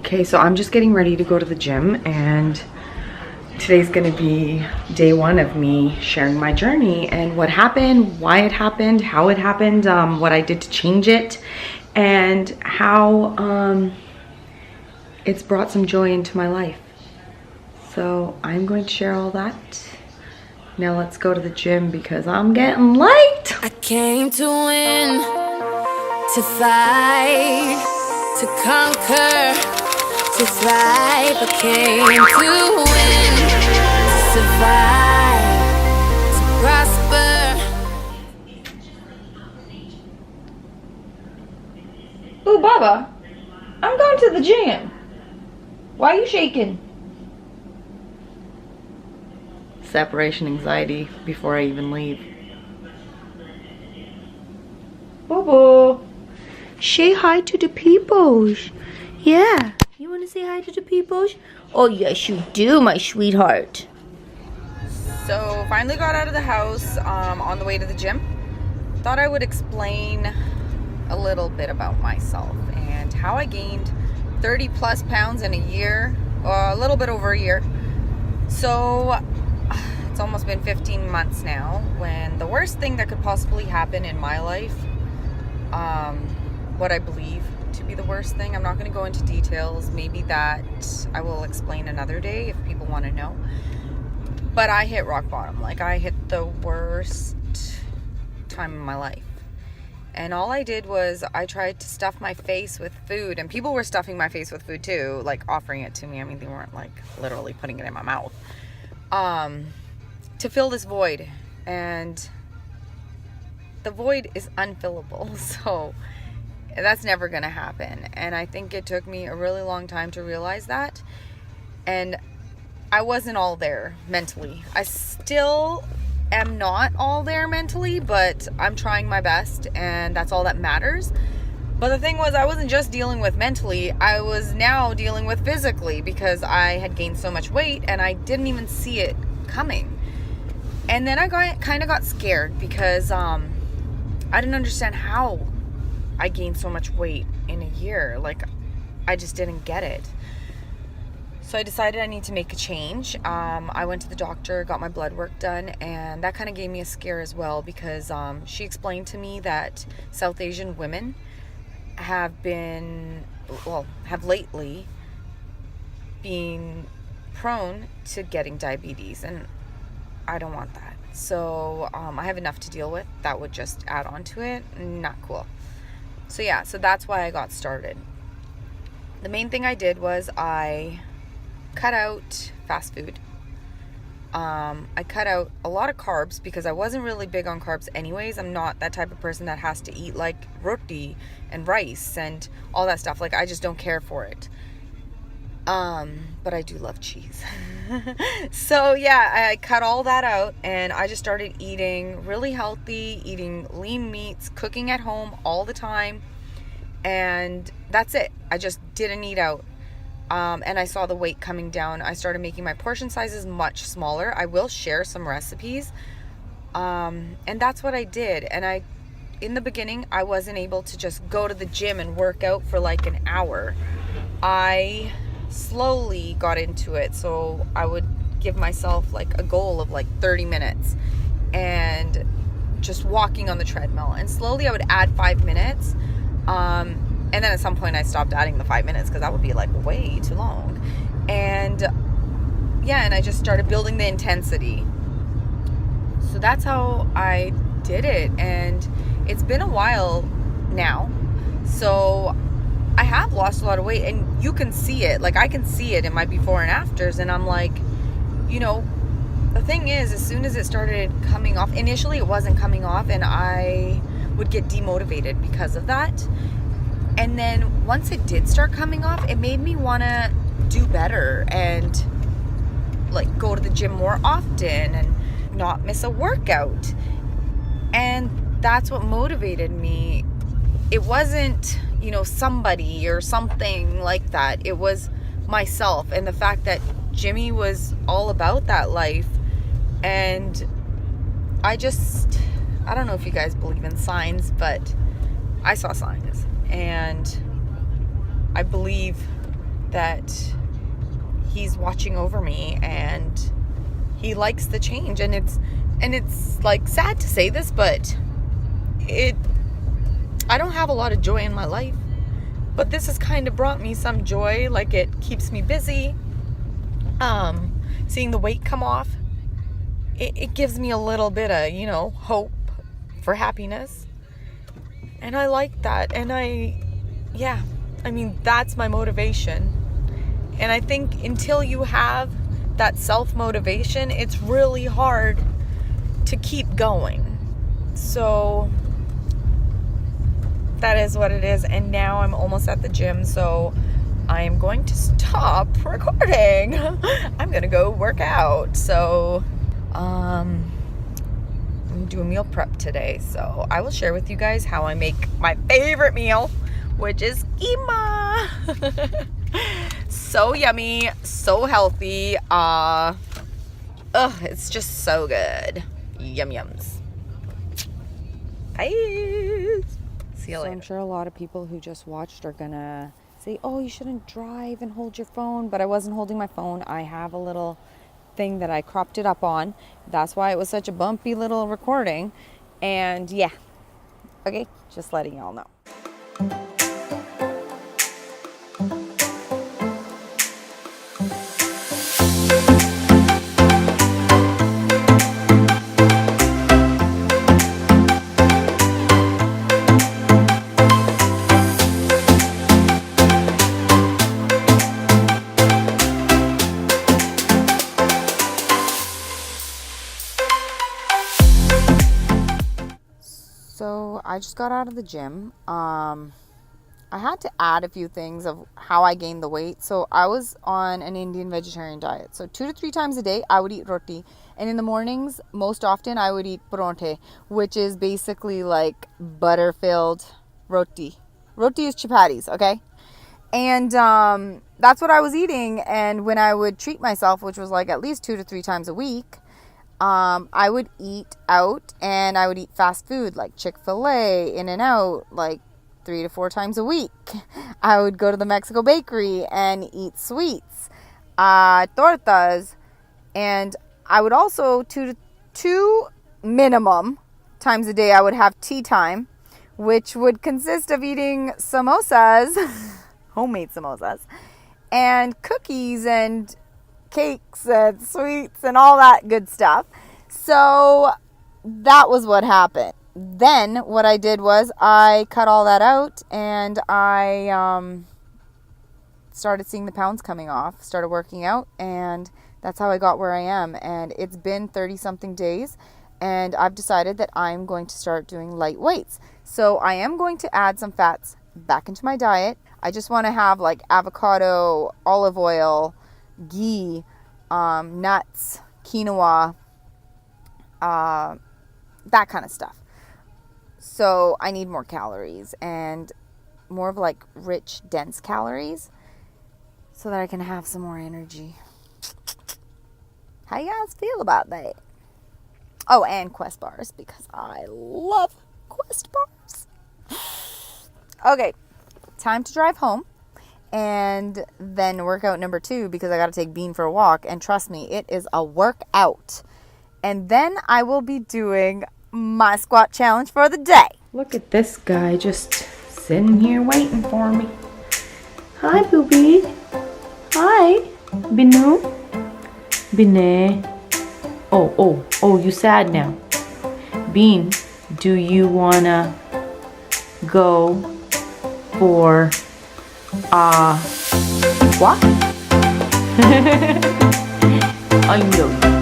Okay, so I'm just getting ready to go to the gym, and today's gonna be day one of me sharing my journey and what happened, why it happened, how it happened, what I did to change it, and how it's brought some joy into my life. So I'm going to share all that. Now let's go to the gym because I'm getting late. I came to win, to fight, to conquer, to thrive. I came to win, to survive, to prosper. Ooh, Baba, I'm going to the gym. Why are you shaking? Separation anxiety before I even leave. Boo-boo. Say hi to the peoples. Yeah. You want to say hi to the peoples? Oh, yes, you do, my sweetheart. So finally got out of the house on the way to the gym. Thought I would explain a little bit about myself and how I gained 30 plus pounds in a year, a little bit over a year. So it's almost been 15 months now, when the worst thing that could possibly happen in my life, what I believe to be the worst thing, I'm not going to go into details, maybe that I will explain another day if people want to know, but I hit rock bottom. Like, I hit the worst time in my life, and all I did was I tried to stuff my face with food, and people were stuffing my face with food too, like offering it to me. I mean, they weren't like literally putting it in my mouth, to fill this void, and the void is unfillable, so that's never gonna happen. And I think it took me a really long time to realize that, and I wasn't all there mentally. I still am not all there mentally, but I'm trying my best, and that's all that matters. But the thing was, I wasn't just dealing with mentally, I was now dealing with physically, because I had gained so much weight and I didn't even see it coming. And then I kind of got scared because I didn't understand how I gained so much weight in a year. Like, I just didn't get it. So I decided I need to make a change. I went to the doctor, got my blood work done, and that kind of gave me a scare as well, because she explained to me that South Asian women have lately been prone to getting diabetes, and I don't want that. So I have enough to deal with. That would just add on to it. Not cool. So yeah, so that's why I got started. The main thing I did was I cut out fast food. I cut out a lot of carbs because I wasn't really big on carbs anyways. I'm not that type of person that has to eat like roti and rice and all that stuff. Like, I just don't care for it. But I do love cheese. So yeah, I cut all that out, and I just started eating really healthy, eating lean meats, cooking at home all the time, and that's it. I just didn't eat out. And I saw the weight coming down. I started making my portion sizes much smaller. I will share some recipes. And that's what I did. And in the beginning, I wasn't able to just go to the gym and work out for like an hour. I slowly got into it. So I would give myself like a goal of like 30 minutes and just walking on the treadmill. And slowly I would add 5 minutes. And then at some point I stopped adding the 5 minutes because that would be like way too long. And yeah, and I just started building the intensity. So that's how I did it. And it's been a while now. So I have lost a lot of weight, and you can see it. Like, I can see it in my before and afters. And I'm like, you know, the thing is, as soon as it started coming off, initially it wasn't coming off, and I would get demotivated because of that. And then once it did start coming off, it made me want to do better and like go to the gym more often and not miss a workout. And that's what motivated me. It wasn't, you know, somebody or something like that. It was myself, and the fact that Jimmy was all about that life. And I don't know if you guys believe in signs, but I saw signs, and I believe that he's watching over me and he likes the change. And it's like sad to say this, but I don't have a lot of joy in my life, but this has kind of brought me some joy. Like, it keeps me busy. Seeing the weight come off, it gives me a little bit of, hope for happiness. And I like that. And that's my motivation. And I think until you have that self-motivation, it's really hard to keep going. So that is what it is. And now I'm almost at the gym, so I am going to stop recording. I'm gonna go work out. So I'm gonna do a meal prep today. So I will share with you guys how I make my favorite meal, which is keema. So yummy, so healthy. It's just so good. Yum yums. Bye. See you later. I'm sure a lot of people who just watched are gonna say, oh, you shouldn't drive and hold your phone, but I wasn't holding my phone. I have a little thing that I cropped it up on. That's why it was such a bumpy little recording. And yeah, okay, just letting y'all know. So I just got out of the gym. I had to add a few things of how I gained the weight. So I was on an Indian vegetarian diet. So 2 to 3 times a day, I would eat roti. And in the mornings, most often, I would eat paronte, which is basically like butter-filled roti. Roti is chapatis, okay? And that's what I was eating. And when I would treat myself, which was like at least 2 to 3 times a week, I would eat out, and I would eat fast food like Chick-fil-A, In-N-Out, like 3 to 4 times a week. I would go to the Mexico bakery and eat sweets, tortas, and I would also 2 minimum times a day I would have tea time, which would consist of eating samosas, homemade samosas, and cookies and cakes and sweets and all that good stuff. So that was what happened. Then what I did was I cut all that out, and I started seeing the pounds coming off, started working out, and that's how I got where I am. And it's been 30 something days, and I've decided that I'm going to start doing light weights. So I am going to add some fats back into my diet. I just want to have like avocado, olive oil, ghee, nuts, quinoa, that kind of stuff. So I need more calories and more of like rich, dense calories so that I can have some more energy. How you guys feel about that? Oh, and Quest bars, because I love Quest bars. Okay, time to drive home. And then workout number 2, because I got to take Bean for a walk. And trust me, it is a workout. And then I will be doing my squat challenge for the day. Look at this guy just sitting here waiting for me. Hi, booby. Hi, Binu. Bine. Oh, you sad now. Bean, do you wanna go for what? I know.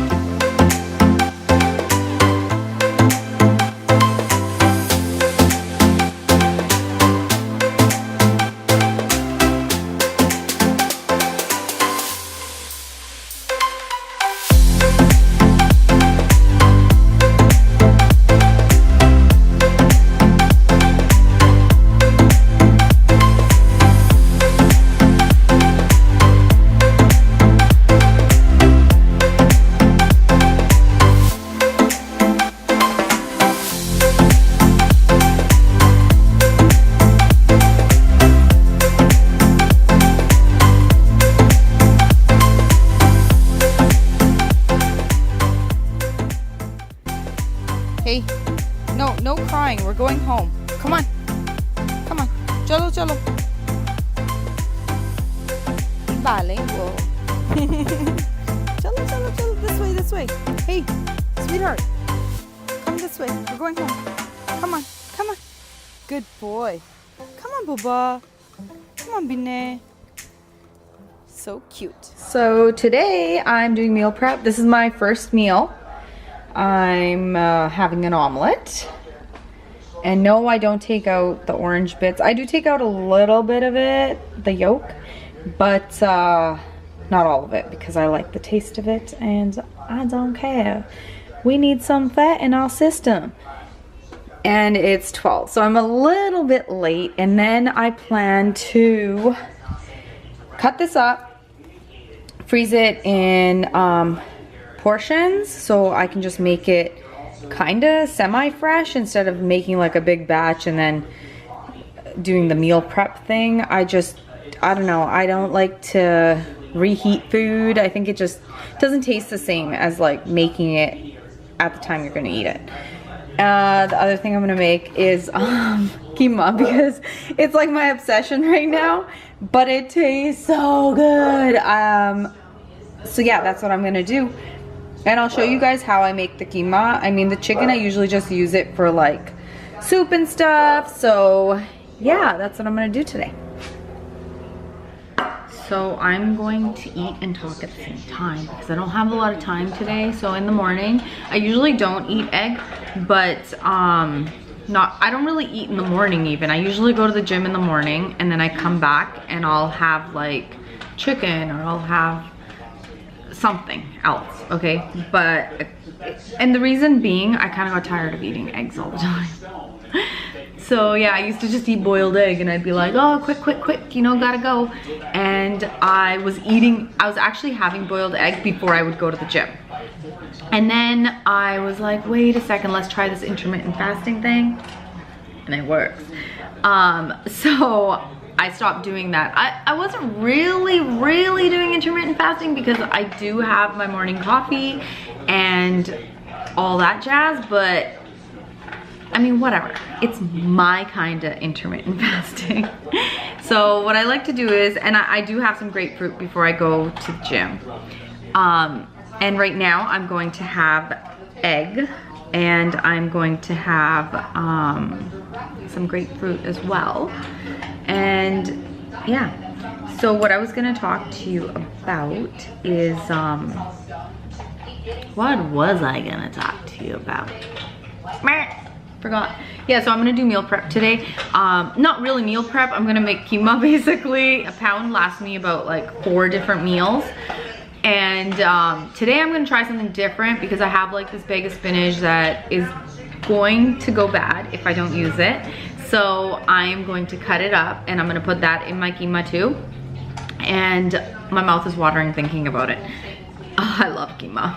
No, no crying. We're going home. Come on. Come on. Cholo, cholo. Bilingual. Cholo, cholo, cholo. This way, this way. Hey, sweetheart. Come this way. We're going home. Come on. Come on. Good boy. Come on, Booba. Come on, Bine. So cute. So today I'm doing meal prep. This is my first meal. I'm having an omelet. And no, I don't take out the orange bits. I do take out a little bit of it, the yolk, but not all of it because I like the taste of it and I don't care. We need some fat in our system. And it's 12, so I'm a little bit late, and then I plan to cut this up, freeze it in portions so I can just make it kind of semi-fresh instead of making like a big batch and then doing the meal prep thing. I don't know, I don't like to reheat food. I think it just doesn't taste the same as like making it at the time you're gonna eat it. The other thing I'm gonna make is keema because it's like my obsession right now, but it tastes so good. So yeah, that's what I'm gonna do. And I'll show you guys how I make the keema. I mean, the chicken, I usually just use it for like soup and stuff. So yeah, that's what I'm gonna do today. So I'm going to eat and talk at the same time because I don't have a lot of time today. So in the morning, I usually don't eat egg, but I don't really eat in the morning even. I usually go to the gym in the morning and then I come back and I'll have like chicken or I'll have something else, okay? And the reason being, I kind of got tired of eating eggs all the time. So yeah, I used to just eat boiled egg and I'd be like, oh, quick, you know, gotta go. And I was actually having boiled egg before I would go to the gym. And then I was like, wait a second, let's try this intermittent fasting thing. And it works. So I stopped doing that. I wasn't really doing intermittent fasting because I do have my morning coffee and all that jazz, but I mean, whatever. It's my kind of intermittent fasting. So what I like to do is, and I do have some grapefruit before I go to the gym. And right now I'm going to have egg and I'm going to have some grapefruit as well. And yeah, so what I was gonna talk to you about is, what was I gonna talk to you about? Forgot. Yeah, so I'm gonna do meal prep today. Not really meal prep, I'm gonna make keema basically. A pound lasts me about like 4 different meals. And today I'm gonna try something different because I have like this bag of spinach that is going to go bad if I don't use it. So I am going to cut it up and I'm gonna put that in my keema too. And my mouth is watering thinking about it. Oh, I love keema.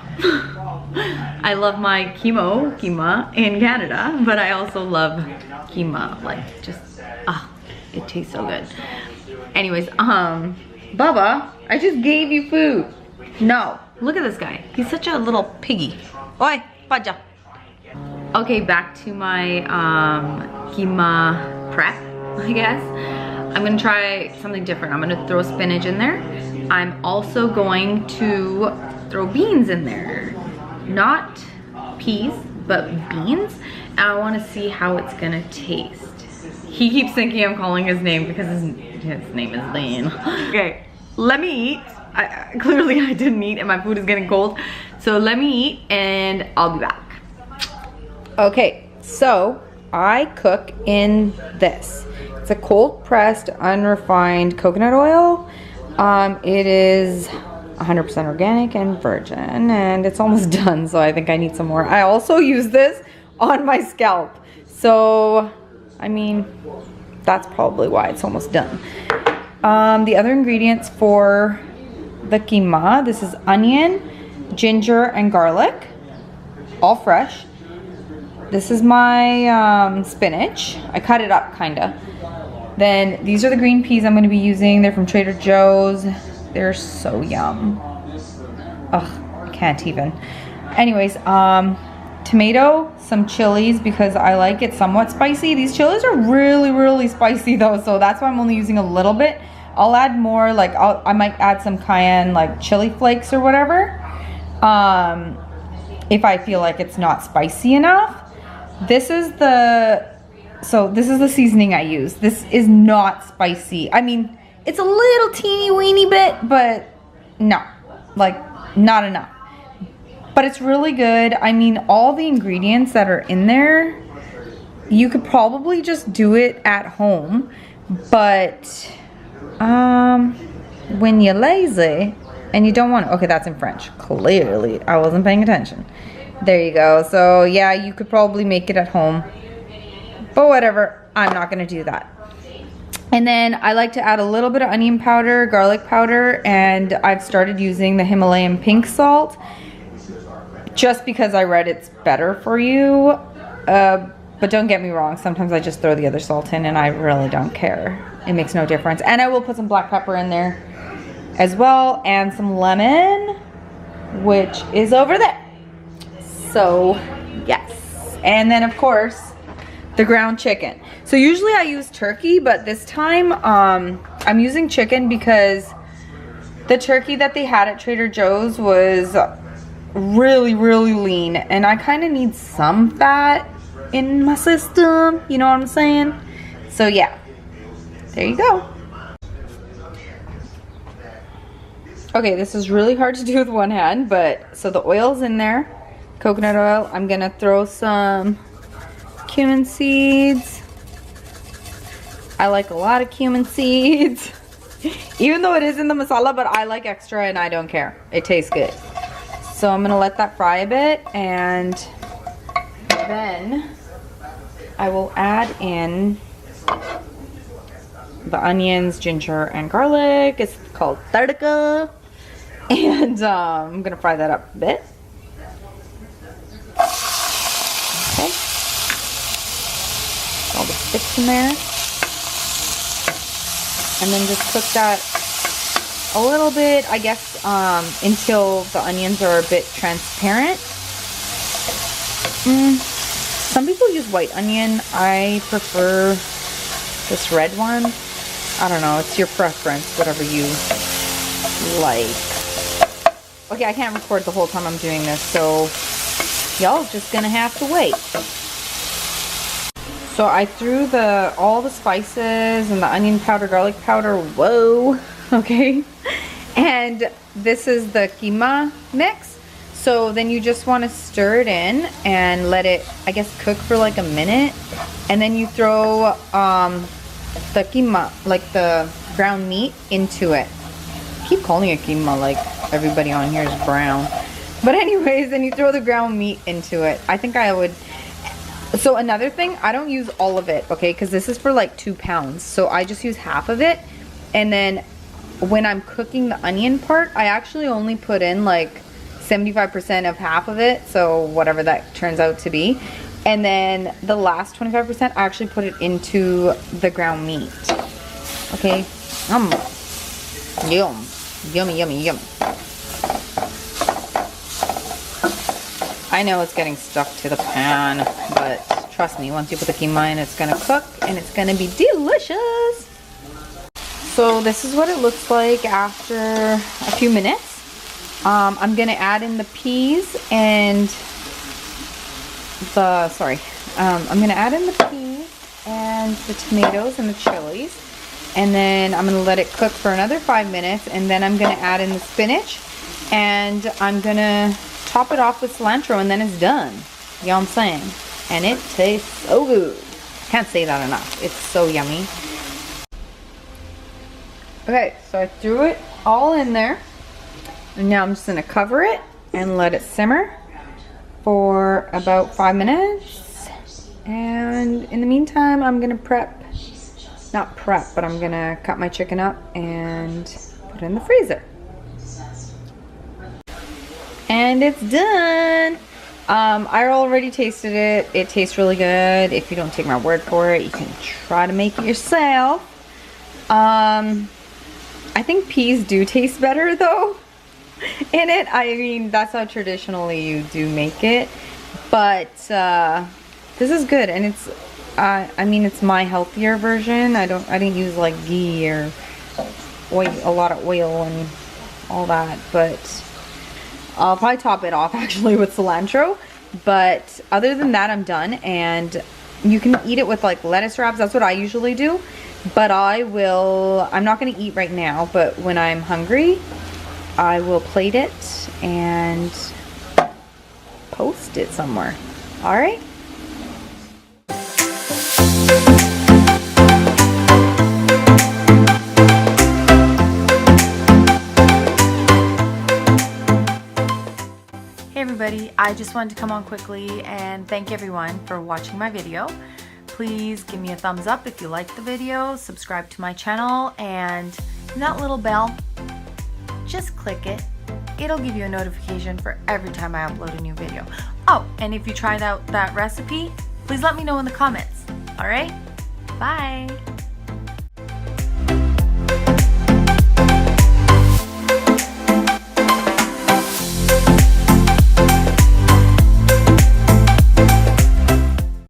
I love my keema in Canada, but I also love keema, like just, it tastes so good. Anyways, Bubba, I just gave you food. No, look at this guy. He's such a little piggy. Oi, Paja. Okay, back to my keema prep, I guess. I'm gonna try something different. I'm gonna throw spinach in there. I'm also going to throw beans in there. Not peas, but beans. And I wanna see how it's gonna taste. He keeps thinking I'm calling his name because his name is Lane. Okay, let me eat. Clearly I didn't eat and my food is getting cold. So let me eat and I'll be back. Okay, so I cook in this. It's a cold pressed, unrefined coconut oil. It is 100% organic and virgin and it's almost done, so I think I need some more. I also use this on my scalp. So, I mean, that's probably why it's almost done. The other ingredients for the keema, this is onion, ginger, and garlic, all fresh. This is my spinach. I cut it up, kinda. Then these are the green peas I'm gonna be using. They're from Trader Joe's. They're so yum. Ugh, I can't even. Anyways, tomato, some chilies because I like it somewhat spicy. These chilies are really, really spicy though, so that's why I'm only using a little bit. I'll add more, like I might add some cayenne like chili flakes or whatever, if I feel like it's not spicy enough. This is the seasoning I use. This is not spicy. I mean, it's a little teeny weeny bit, but no, like not enough. But it's really good. I mean, all the ingredients that are in there, you could probably just do it at home, but when you're lazy and you don't want to, okay, that's in French. Clearly, I wasn't paying attention. There you go. So yeah, you could probably make it at home, but whatever, I'm not gonna do that. And then I like to add a little bit of onion powder, garlic powder, and I've started using the Himalayan pink salt just because I read it's better for you. But don't get me wrong, sometimes I just throw the other salt in and I really don't care. It makes no difference. And I will put some black pepper in there as well, and some lemon, which is over there. So yes. And then of course, the ground chicken. So usually I use turkey, but this time I'm using chicken because the turkey that they had at Trader Joe's was really, really lean, and I kind of need some fat in my system, you know what I'm saying? So yeah, there you go. Okay, this is really hard to do with one hand, but so the oil's in there, coconut oil. I'm gonna throw some cumin seeds. I like a lot of cumin seeds, even though it is in the masala, but I like extra and I don't care. It tastes good. So I'm gonna let that fry a bit, and then I will add in the onions, ginger, and garlic. It's called tadka. And I'm gonna fry that up a bit. Okay. All the sticks in there. And then just cook that a little bit, I guess, until the onions are a bit transparent. Some people use white onion. I prefer this red one. I don't know, it's your preference, whatever you like. Okay, I can't record the whole time I'm doing this, so y'all just gonna have to wait. So I threw all the spices and the onion powder, garlic powder, whoa, okay. And this is the keema mix. So then you just want to stir it in and let it, I guess, cook for like a minute. And then you throw the keema, like the ground meat, into it. I keep calling it keema like everybody on here is brown. But anyways, then you throw the ground meat into it. I think I would. So another thing, I don't use all of it, okay? Because this is for like 2 pounds. So I just use half of it. And then when I'm cooking the onion part, I actually only put in like 75% of half of it. So whatever that turns out to be. And then the last 25%, I actually put it into the ground meat. Okay? Yum. Yummy, yummy, yum. I know it's getting stuck to the pan, but trust me, once you put the keema in, it's gonna cook and it's gonna be delicious. So this is what it looks like after a few minutes. I'm gonna add in the peas and I'm gonna add in the peas and the tomatoes and the chilies, and then I'm gonna let it cook for another 5 minutes, and then I'm gonna add in the spinach, and I'm gonna top it off with cilantro, and then it's done. You know what I'm saying? And it tastes so good. Can't say that enough. It's so yummy. Okay, so I threw it all in there. And now I'm just gonna cover it and let it simmer for about 5 minutes. And in the meantime, I'm gonna but I'm gonna cut my chicken up and put it in the freezer. And it's done. I already tasted it. It tastes really good. If you don't take my word for it, you can try to make it yourself. I think peas do taste better though in it. I mean, that's how traditionally you do make it. But this is good, and it's I mean, it's my healthier version. I didn't use like ghee or oil, a lot of oil and all that, but I'll probably top it off actually with cilantro. But other than that, I'm done, and you can eat it with like lettuce wraps. That's what I usually do. But I'm not gonna eat right now, but when I'm hungry, I will plate it and post it somewhere. All right. Hey everybody, I just wanted to come on quickly and thank everyone for watching my video. Please give me a thumbs up if you liked the video, subscribe to my channel, and that little bell, just click it. It'll give you a notification for every time I upload a new video. Oh, and if you tried out that recipe, please let me know in the comments. All right, bye.